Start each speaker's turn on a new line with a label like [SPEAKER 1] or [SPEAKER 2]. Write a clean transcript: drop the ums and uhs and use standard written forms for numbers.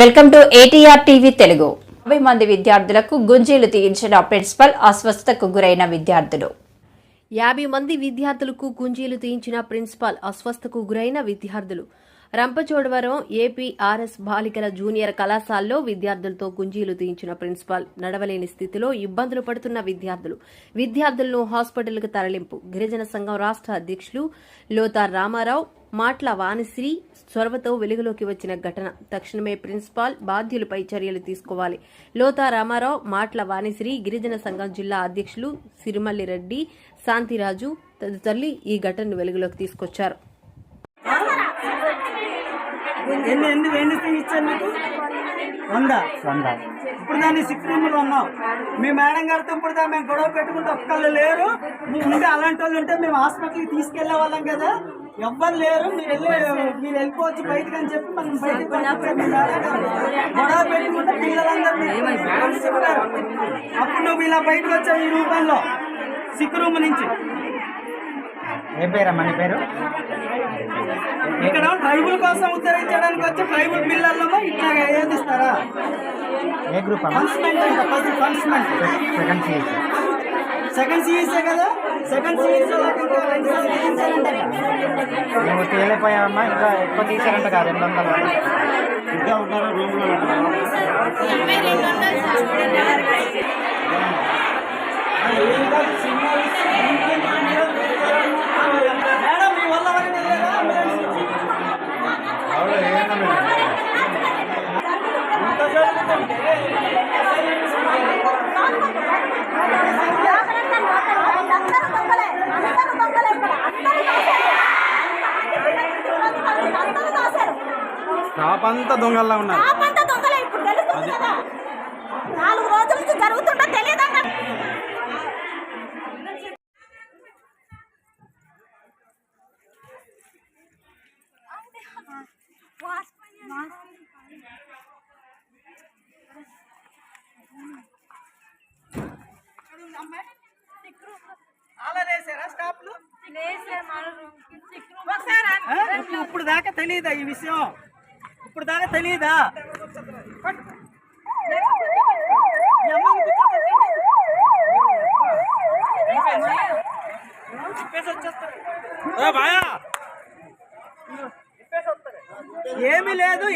[SPEAKER 1] Welcome to ATR TV Telugu. 50 మంది విద్యార్థులకు గుంజీలు తీయించిన principal, అస్వస్థతకు గురైన విద్యార్థులు.
[SPEAKER 2] 50 మంది విద్యార్థులకు గుంజీలు తీయించిన ప్రిన్సిపాల్, అస్వస్థకు గురైన విద్యార్థులు. రంపచోడవరం ఏపీఆర్ఎస్ బాలికల జూనియర్ కళాశాలలో విద్యార్థులతో గుంజీలు తీయించిన ప్రిన్సిపాల్, నడవలేని స్థితిలో ఇబ్బందులు పడుతున్న విద్యార్థులను హాస్పిటల్కు తరలింపు. గిరిజన సంఘం రాష్ట్ర అధ్యక్షులు లోతా రామారావు, మాట్ల వాణిశ్రీ చొరవతో వెలుగులోకి వచ్చిన ఘటన. తక్షణమే ప్రిన్సిపాల్, బాధ్యులపై చర్యలు తీసుకోవాలి. లోతా రామారావు, మాట్ల వాణిశ్రీ, గిరిజన సంఘం జిల్లా అధ్యక్షులు సిరిమల్లి రెడ్డి, శాంతిరాజు తదితరులు ఈ ఘటనను వెలుగులోకి తీసుకొచ్చారు.
[SPEAKER 3] ఇప్పుడు దాన్ని సిక్రీములు ఉన్నాం. మీ మేడం గారితో ఇప్పుడు మేము గొడవ పెట్టుకుంటే ఒక్కళ్ళు లేరు. ఉంటే అలాంటి వాళ్ళు ఉంటే మేము హాస్పిటల్కి తీసుకెళ్లే వాళ్ళం కదా. ఎవ్వరు లేరు. మీరు వెళ్ళిపోవచ్చు బయటకు అని చెప్పి మనం బయటకు గొడవ పెట్టుకుంటే పిల్లలందరూ చెప్పారు. అప్పుడు నువ్వు ఇలా బయటకు వచ్చావు ఈ రూపంలో, సిక్ రూమ్ నుంచి.
[SPEAKER 4] ఏం పేరమ్మా నీ పేరు?
[SPEAKER 3] ఇక్కడ ట్రైబుల్ కోసం ఉత్తరించడానికి వచ్చి ట్రైబుల్ పిల్లల్లో ఇట్లా ఏదిస్తారా?
[SPEAKER 4] ఏ గ్రూప్ అమ్మా?
[SPEAKER 3] సెకండ్ సిఈసీ కదా. సెకండ్ సిఈసీ
[SPEAKER 4] నువ్వు తేలిపోయావమ్మా, ఇంకా ఎక్కువ తీసారంట కాదు. 200
[SPEAKER 3] ఇంకా ఉన్నారు రూమ్లో.
[SPEAKER 4] స్టాప్ అంతా దొంగల్లా ఉన్నారు.
[SPEAKER 5] 4 రోజుల నుంచి జరుగుతుందో తెలియదన్న.
[SPEAKER 3] ఇప్పుడు దాకా తెలియదా ఈ విషయం? ఇప్పుడు దాకా తెలియదా? ఏమీ లేదు.